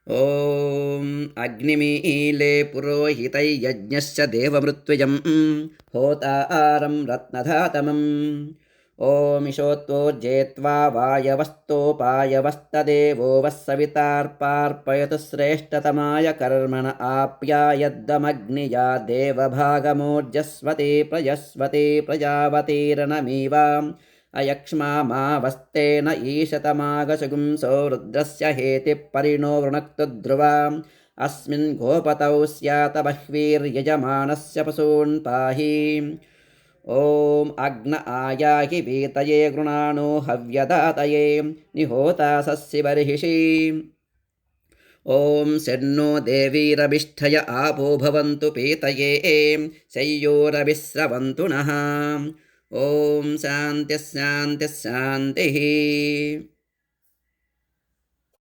ॐ अग्निमीले पुरोहितैर्यज्ञस्य देवमृत्युजं होतारं रत्नधातमम् ॐ ईशोत्वोर्जेत्वा वायवस्तोपायवस्तदेवो वः सवितार्पार्पयतु श्रेष्ठतमाय कर्मण आप्यायद्दमग्निया देवभागमोर्जस्वती प्रजस्वती प्रजावतीर्नमीवाम् अयक्ष्मामावस्तेन ईशतमागशगुंसो रुद्रस्य हेतिः परिणो वृणक्तु ध्रुवाम् अस्मिन् गोपतौ स्यात बह्वीर्यजमानस्य पशून् पाहि ॐ अग्न आयाहि वीतये गृणानो हव्यदातये निहोतासस्य बर्हिषि ॐ शन्नो देवीरभिष्ठय आपो भवन्तु पीतये शय्योरविस्रवन्तु नः ॐ शान्तिः शान्तिः शान्तिः।